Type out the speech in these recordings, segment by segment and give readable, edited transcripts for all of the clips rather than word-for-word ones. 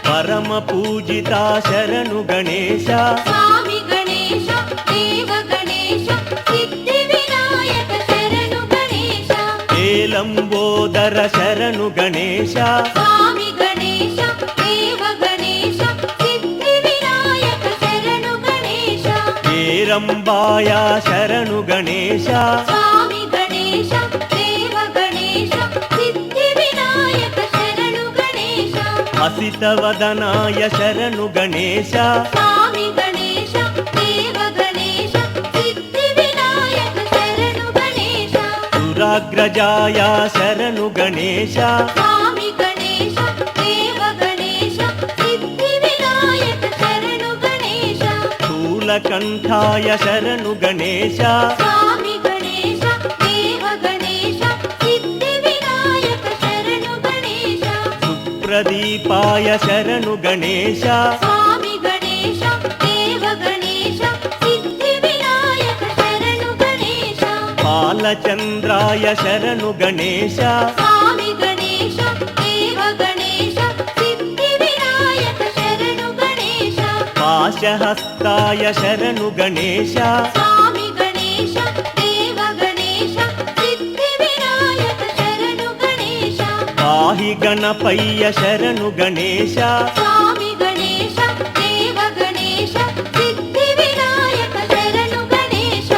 పరమ పూజిత శరణు గణేశ స్వామి గణేశ దేవ గణేశ సిద్ధి వినాయక శరణు గణేశ ఏలంబోదర శరణు గణేశ స్వామి గణేశ దేవ గణేశ సిద్ధి వినాయక శరణు గణేశ ఏరంబాయ శరణు గణేశ స్వామి గణేశ దేవ గణేశ సిద్ధి వినాయక శరణు గణేశ అసితవదనాయ శరణు గణేశ స్వామి గణేశ దేవ గణేశ సిద్ధి వినాయక శరణు గణేశ సురాగ్రజాయ శరణు గణేశ స్వామి గణేశ దేవ గణేశ సిద్ధి వినాయక శరణు గణేశ స్థూలకంఠాయ శరణు గణేశ స్వామి గణేశ దేవ గణేశ సిద్ధి వినాయక శరణు గణేశ సుప్రదీపాయ శరణు గణేశ స్వామి గణేశ దేవ గణేశ సిద్ధి వినాయక శరణు గణేశ బాలచంద్రాయ శరణు గణేశ స్వామి గణేశ దేవ గణేశ సిద్ధి వినాయక శరణు గణేశ పాశహస్తాయ శరణు గణేశ స్వామి గణేశ దేవ గణేశ సిద్ధి వినాయక శరణు గణేశ పాహి గణపయ్య శరణు గణేశ స్వామి గణేశ దేవ గణేశ సిద్ధి వినాయక శరణు గణేశ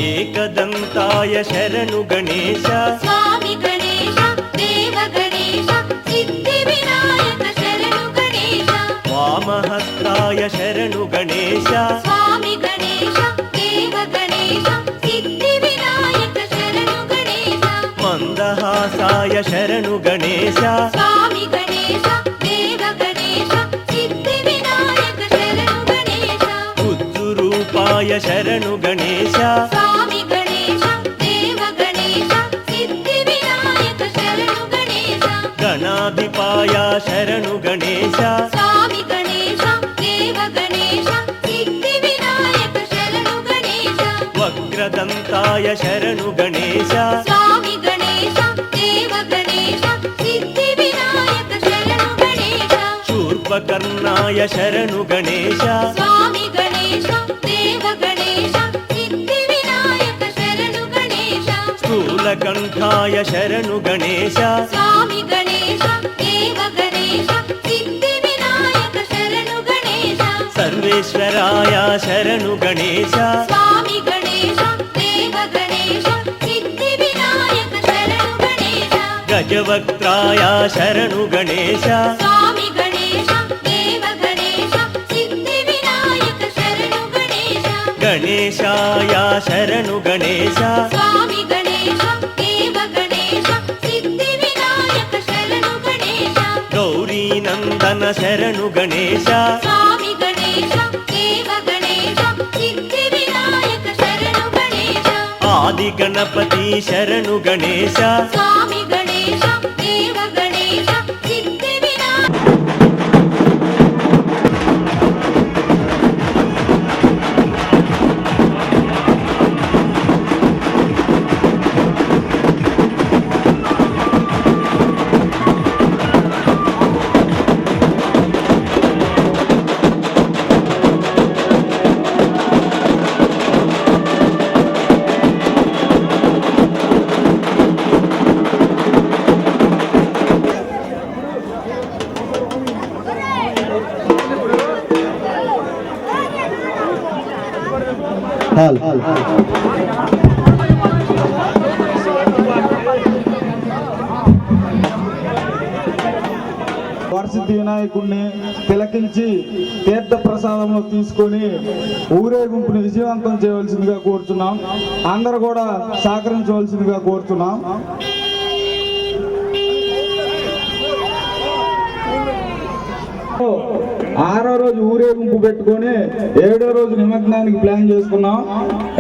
ఏకదంతాయ శరణు గణేశ స్వామి గణేశ దేవ గణేశ సిద్ధి వినాయక శరణు గణేశ వామహస్తాయ శరణు గణేశ స్వామి గణేశ దేవ గణేశ సిద్ధి వినాయక శరణు గణేశ మందహాసాయ శరణు గణేశ స్వామి గణేశ దేవ గణేశ సిద్ధి వినాయక శరణు గణేశ బుద్ధురూపాయ శరణు గణేశ స్వామి గణేశ దేవ గణేశ సిద్ధి వినాయక శరణు గణేశ గణాధిపాయ శరణు గణేశ స్వామి గణేశ దేవ గణేశ సిద్ధి వినాయక శరణు గణేశ వక్రదంతాయ శరణు గణేశ స్వామి గణేశ దేవ గణేశ సిద్ధి వినాయక శరణు గణేశ శూర్పకర్ణాయ శరణు గణేశ స్వామి గణేశ దేవ గణేశ సిద్ధి వినాయక శరణు గణేశ స్థూలకంఠాయ శరణు గణేశ స్వామి గణేశ దేవ గణేశ సిద్ధి వినాయక శరణు గణేశ సర్వేశ్వరాయ శరణు గణేశ స్వామి గణేశ దేవ గణేశ సిద్ధి వినాయక శరణు గణేశ గజవక్త్రాయ శరణు గణేశ స్వామి గణేశ దేవ గణేశ సిద్ధి వినాయక శరణు గణేశ గణేశాయ శరణు గణేశ స్వామి గణేశ దేవ గణేశ సిద్ధి వినాయక శరణు గణేశ గౌరీనందన శరణు గణేశ స్వామి గణేశ దేవ గణేశ సిద్ధి వినాయక శరణు గణేశ ఆది గణపతి శరణు గణేశ స్వామి గణేశ దేవ గణేశ సిద్ధి వినాయక వరసిద్ధి వినాయకుడిని తిలకించి తీర్థ ప్రసాదంలో తీసుకొని ఊరేగింపుని విజయవంతం చేయవలసిందిగా కోరుతున్నాం. అందరూ కూడా సహకరించవలసిందిగా కోరుతున్నాం. ఆరో రోజు ఊరేగింపు పెట్టుకొని 7వ రోజు నిమగ్నానికి ప్లాన్ చేసుకున్నాం.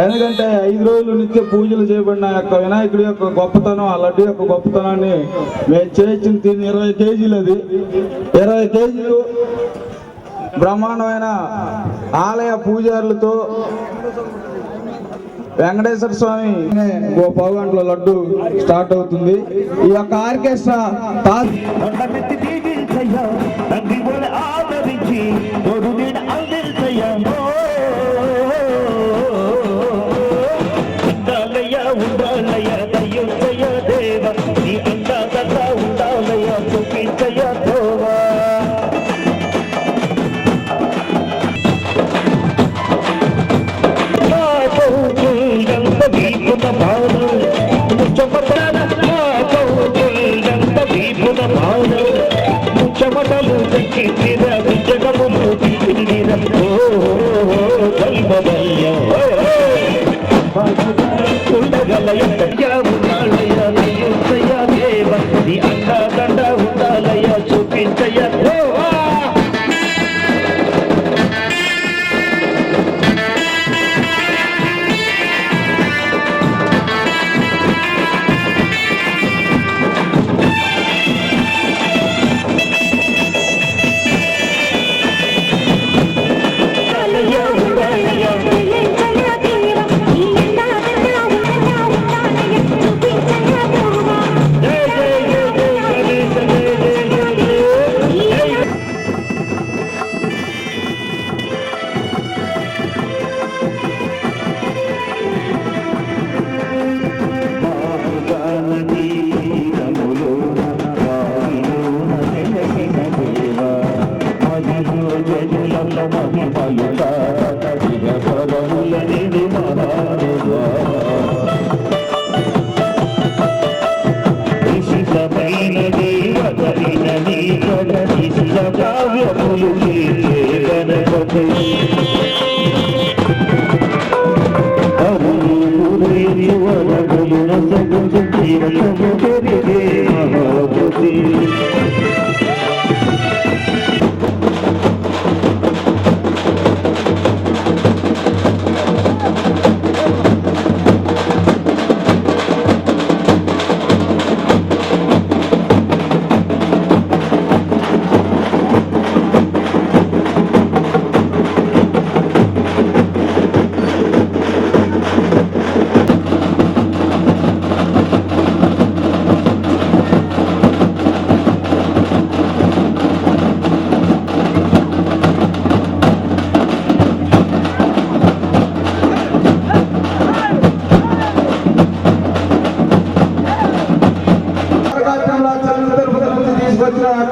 ఎందుకంటే 5 రోజులు నిత్య పూజలు చేయబడిన యొక్క వినాయకుడి యొక్క గొప్పతనం, ఆ లడ్డు యొక్క గొప్పతనాన్ని మేము చేయించిన 20 కేజీలు, అది 20 కేజీలు బ్రహ్మాండమైన ఆలయ పూజారులతో వెంకటేశ్వర స్వామి పావు గంటల లడ్డు స్టార్ట్ అవుతుంది. ఈ యొక్క ఆర్కెస్ట్రా చెమటలు చెక్కిందిర జగములు తీరిర ఉండగలయ ఉండాలయ నయ్యుత్తయ దేవ నీ అండా దండ ఉండాలయ చూపించయ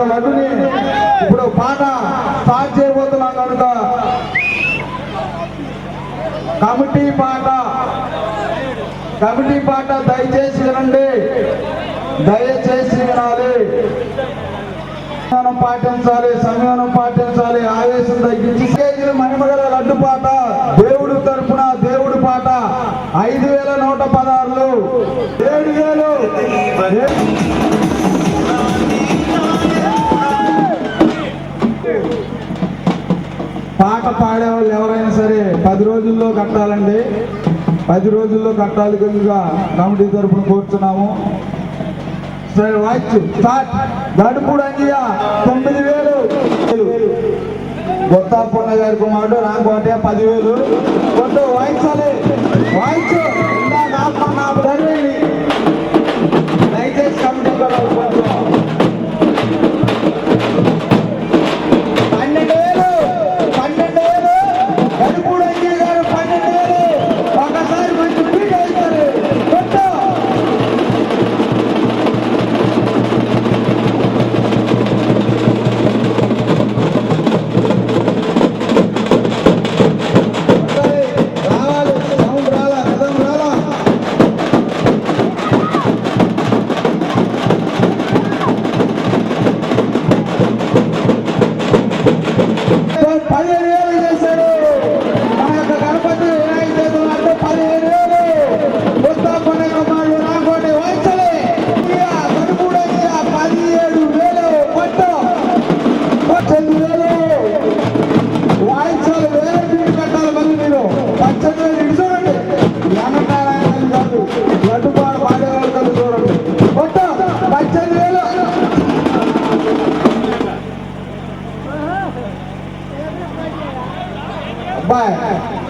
లడ్డుని ఇప్పుడు పాట స్టార్ట్ చేయబోతున్నాం కనుక కమిటీ పాట దయచేసి వినండి, దయచేసి వినాలి. సంయమనం పాటించాలి, ఆవేశం తగ్గించి కేజీలు మహిమగల లడ్డు పాట దేవుడు తరపున దేవుడు పాట 5116 7,000 పాట పాడేవాళ్ళు ఎవరైనా సరే 10 రోజుల్లో కట్టాలండి. 10 రోజుల్లో కట్టాలి కనుక కమిటీ తరపున కోరుతున్నాము. సరే వాయిస్ స్టార్ట్. గడుపుడు అంజియ 9,000. గొత్తాపన్న గారి కుమారుడు రాంకోటే 10,000. కొట్టు వాయించాలి, వాయిస్ దయచేసి కమిటీ కొంచెం 12,000. గడుపుడు అంజియ గారు 12,000. ఒకసారి మంచి పీట వేస్తారు. కొట్టు రావాలి, సౌండ్ రాలా, రథం రాలా.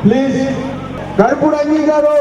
ప్లీజ్ గడుపుడు అంజీ గారు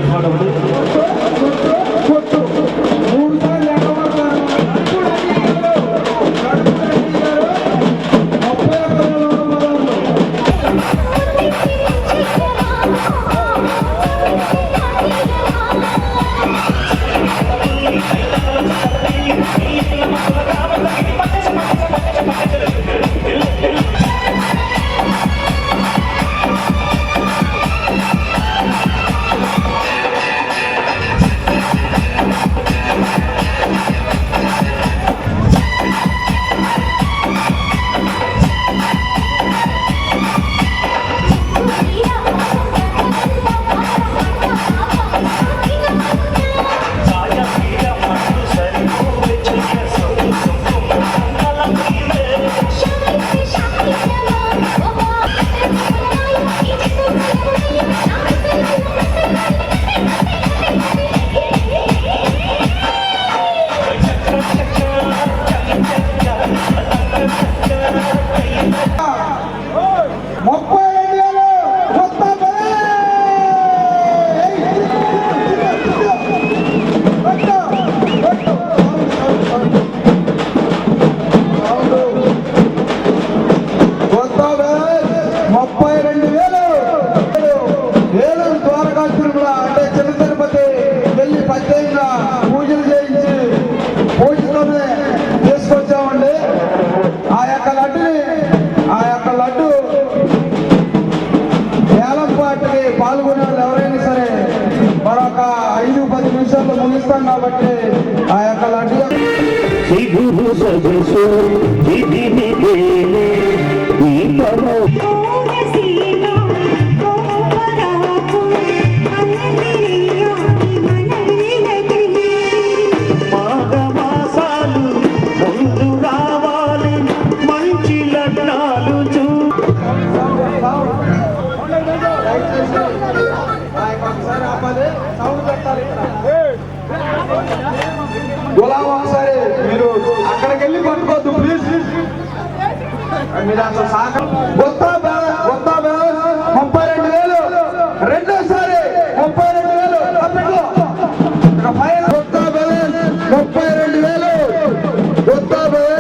ఏర్పాటు కొట్టు 3 సార్లు ఎగరబడతారు. ఇప్పుడు అన్ని గారు, కడుపు రెడ్డి గారు 31 పదాలు. పాల్గొనే వాళ్ళు ఎవరైనా సరే మరొక 5-10 నిమిషాల్లో ముగిస్తాం కాబట్టి ఆ యొక్క లడ్డు గులాం ఒకసారి మీరు అక్కడికి వెళ్ళి పట్టుకోవద్దు ప్లీజ్. మీరు అసలు మొత్తం 32,000. రెండోసారి 32,000.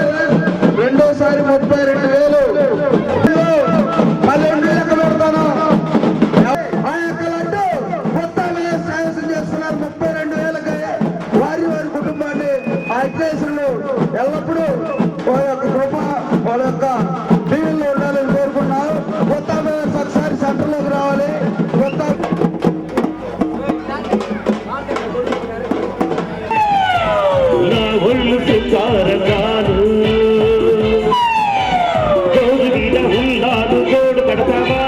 రెండోసారి 32,000. మళ్ళీ 2 లెక్క పెడతాను. ఆ యొక్క లడ్డు మొత్తం సాయం చేస్తున్నారు 32,000కి. వారి కుటుంబాన్ని ఆ ఎగ్జైషన్లు ఎల్లప్పుడూ వాళ్ళ యొక్క కృప వాళ్ళ యొక్క దీవుల్లో ఉండాలని కోరుకున్నాను. మొత్తం ఒకసారి సెంటర్లోకి రావాలి. మొత్తం ఒళ్ళు సింగారగాను తోడు మీద ఉన్నాను తోడు కడతావా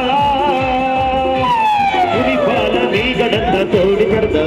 ఉరి పాల మీ గడంత తోడు కడతా